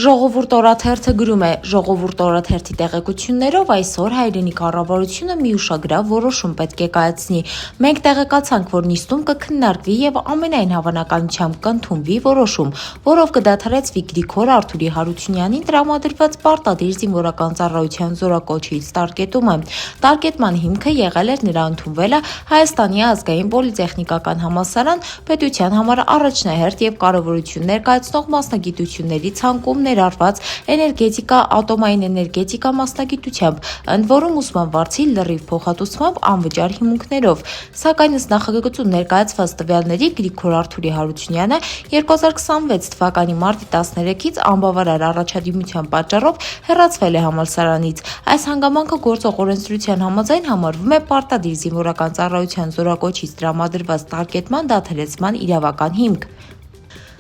Ժողովուրդ օրաթերթը գրում է. Ժողովուրդ օրաթերթի տեղեկություններով այսօր հայրենի կառավարությունը մի ուշագրավ որոշում պետք է կայացնի։ Մենք տեղեկացանք, որ նիստում կքննարկվի եւ ամենայն հավանականությամբ կընդունվի որոշում, որով կդադարեցվի Գրիգոր Արթուրի Հարությունյանին տրամադրված պարտադիր զինվորական ծառայության զորակոչից տարկետումը։ Տարկետման հիմքը եղել էր նրա ընդունվելը Հայաստանի ազգային պոլիտեխնիկական համալսարան պետության համար առաջնահերթ եւ կարեւորություն ներկայացնող մասնագիտությունների ցանկում ներառված էներգետիկա, ատոմային էներգետիկա մասնագիտությամբ, ընդ որում ուսման վարձի լրիվ փոխհատուցմամբ անվճար հիմունքներով։ Սակայն ըստ նախագծում ներկայացված տվյալների Գրիգոր Արթուրի Հարությունյանը 2026 թվականի մարտի 13-ից անբավարար առաջադիմության պատճառով հեռացվել է համալսարանից։ Այս հանգամանքը գործող օրենսդրության համաձայն համարվում է պարտադիր զինվորական ծառայության զորակոչից տրամադրված տարկետման դադարեցման իրավական հիմք։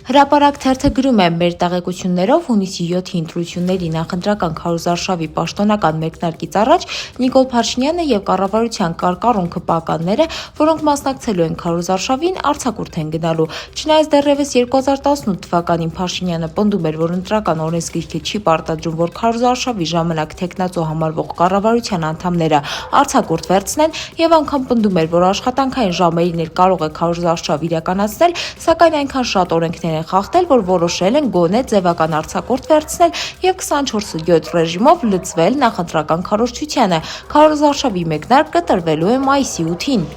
Հրապարակ թերթը գրում է. մեր տեղեկություններով հունիսի 7-ի ընտրությունների նախընտրական քարոզարշավի պաշտոնական մեկնարկից առաջ Նիկոլ Փաշինյանը եւ կառավարության կարկառունքը պականները, որոնք մասնակցելու են քարոզարշավին, արձակուրդ են գնալու։ Չնայած դեռևս 2018 թվականին Փաշինյանը պնդում էր, որ ընտրական օրենսգիրքը չի պարտադրում, որ քարոզարշավի ժամանակ թեկնածու համարվող կառավարության անդամները արձակուրդ վերցնեն եւ անգամ պնդում էր, որ աշխատանքային ժամերին էլ կարող է քարոզարշավ իրականացնել, սակայն այնքան շատ օրենքներ են խախտել, որ որոշել են գոնե ձևական արձակուրդ վերցնել եւ 24/7 ռեժիմով լծվել նախընտրական քարոզչությանը։ Քարոզարշավի մեկնարկը տրվելու է մայիսի 8-ին։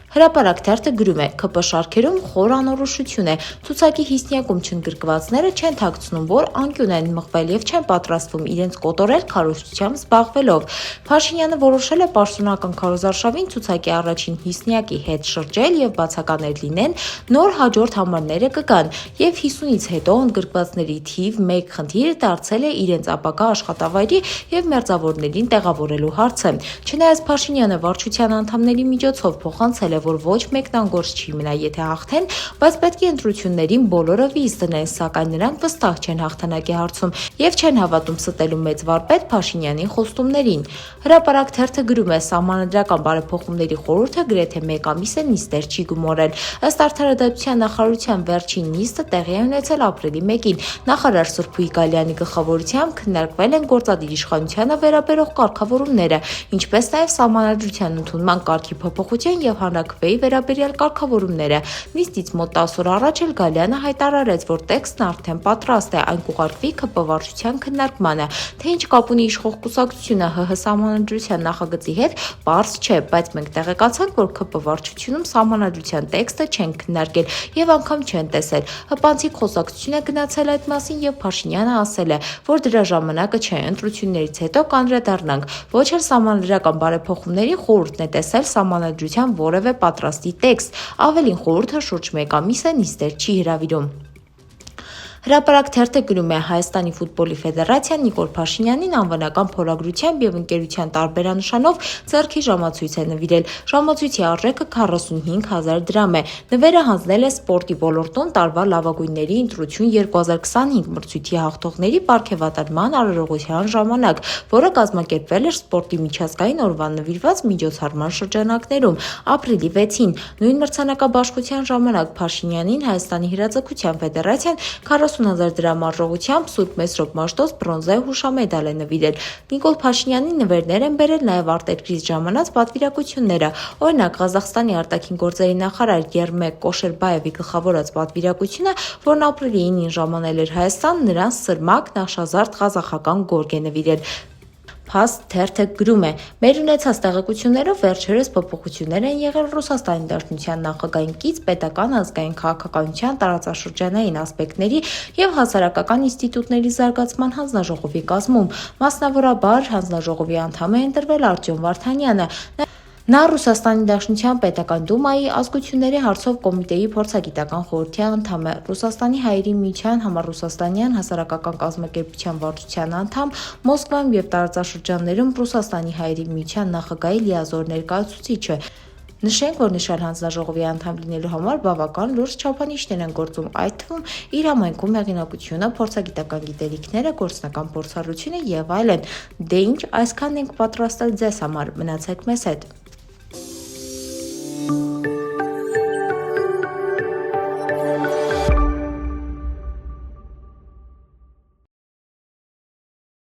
Հրապարակ թերթը գրում է. ՔՊ շարքերում խոր անորոշություն է, ցուցակի հիսնյակում չընդգրկվածները չեն թաքցնում, որ անկյուն են մղվել եւ չեն պատրաստվում իրենց կոտորել քարոզչությամբ զբաղվելով։ Փաշինյանը որոշել է պաշտոնական քարոզարշավին ցուցակի առաջին հիսնյակի հետ շրջել եւ բացականեր լինեն, նոր հաջորդ համարները կգան եւ 50-ից հետո ընդգրկվածների թիվ 1 խնդիրը դարձել է իրենց ապագա աշխատավայրի եւ մերձավորներին տեղավորելու հարցը։ Չնայած Փաշինյանը վարչության անդամների միջոցով փոխանցել է, որ ոչ մեկն անգործ չի մնա, եթե հաղթեն, բայց պետք է ընտրություններին բոլորը վիզ դնեն, սակայն նրանք վստահ չեն հաղթանակի հարցում եւ չեն հավատում ստելու մեծ վարպետ Փաշինյանի խոստումներին։ Հրապարակ թերթը գրում է. Սահմանադրական բարեփոխումների խորհուրդը գրեթե 1 ամիս է նիստեր չի գումորել։ Ըստ Արդարադատության նախարարության վերջին նիստը տեղի է ունեցել ապրիլի 1-ին։ Նախարար Սրփուհի Գալյանի գլխավորությամբ քննարկվել են գործադիր իշխանությանը վերաբերող կարգավորումները, ինչպես նաեւ Սահմանադրության ընդունման կարգի փոփոխության եւ հանրաքվեի վերաբերյալ կարգավորումները։ Նիստից մոտ 10 օր առաջ էլ Գալյանը հայտարարեց, որ տեքստն արդեն պատրաստ է, այն կուղարկվի ՔՊ վարչության քննարկմանը։ Թե ինչ կապ ունի իշխող կուսակցությունը ՀՀ Սահմանադրության նախագծի հետ, պարզ չէ, բայց մենք տեղեկացանք, որ ՔՊ վարչությունում Սահմանադրության տեքստը չեն քննարկել եւ անգամ չեն տեսել։ Հպանցիկ խոսակցություն է գնացել այդ մասին եւ Փաշինյանը ասել է, որ դրա ժամանակը չէ, ընտրություններից հետո կանդրադառնանք։ Ոչ էլ սահմանադրական բարեփոխումների խորհուրդն է տեսել Սահմանադրության որևէ պատրաստի տեքստ։ Ավելին, խորհուրդը շուրջ 1 ամիս է նիստեր չի հրավիրում։ Հրապարակ թերթը գրում է. Հայաստանի ֆուտբոլի ֆեդերացիան Նիկոլ Փաշինյանին անվանական փորագրությամբ եւ ընկերության տարբերանշանով ձեռքի ժամացույց է նվիրել։ Ժամացույցի արժեքը 45,000 դրամ է։ Նվերը հանձնել է սպորտի ոլորտում տարվա լավագույնների ընտրություն 2025 մրցույթի հաղթողների պարգևատրման արարողության ժամանակ, որը կազմակերպվել էր սպորտի միջազգային օրվան նվիրված միջոցառման շրջանակներում ապրիլի 6-ին։ Նույն մրցանակաբաշխության ժամանակ Փաշինյանին Հայաստանի հրաձգության ֆեդերացիան 40,000 դրամ արժողությամբ Սուրբ Մեսրոպ Մաշտոց բրոնզե հուշամեդալ է նվիրել։ Նիկոլ Փաշինյանի նվերներ են բերել նաև արտերկրից ժամանած պատվիրակությունները։ Օրինակ, Ղազախստանի արտաքին գործերի նախարար Երմեք Կոշերբաևի գլխավորած պատվիրակությունը, որն ապրիլի 9-ին ժամանել էր Հայաստան, նրան սրմակ նախշազարդ ղազախական գորգ է նվիրել։ Փաստ թերթը գրում է. մեր ունեցած տեղեկություններով վերջերս փոփոխություններ են եղել Ռուսաստանի Դաշնության նախագահային կից պետական ազգային քաղաքականության տարածաշրջանային ասպեկտների եւ հասարակական ինստիտուտների զարգացման հանձնաժողովի կազմում։ Մասնավորաբար հանձնաժողովի անդամ է ընտրվել Արտյոմ Վարդանյանը։ Նա Ռուսաստանի Դաշնության պետական դումայի ազգությունների հարցով կոմիտեի փորձագիտական խորհրդի անդամ է, Ռուսաստանի հայերի միության համառուսաստանյան հասարակական կազմակերպության վարչության անդամ, Մոսկվայում եւ տարածաշրջաններում Ռուսաստանի հայերի միության նախագահի լիազոր ներկայացուցիչ է։ Նշենք, որ նշան հանձնաժողովի անդամ լինելու համար բավական լուրջ չափանիշներ են գործում, այդ թվում իր համայնքում հեղինակությունը, փորձագիտական գիտելիքները, գործնական փորձառությունը եւ այլն։ Դե ինչ, այսքանն ենք պատրաստել ձեզ համար, մնացեք մեզ հետ։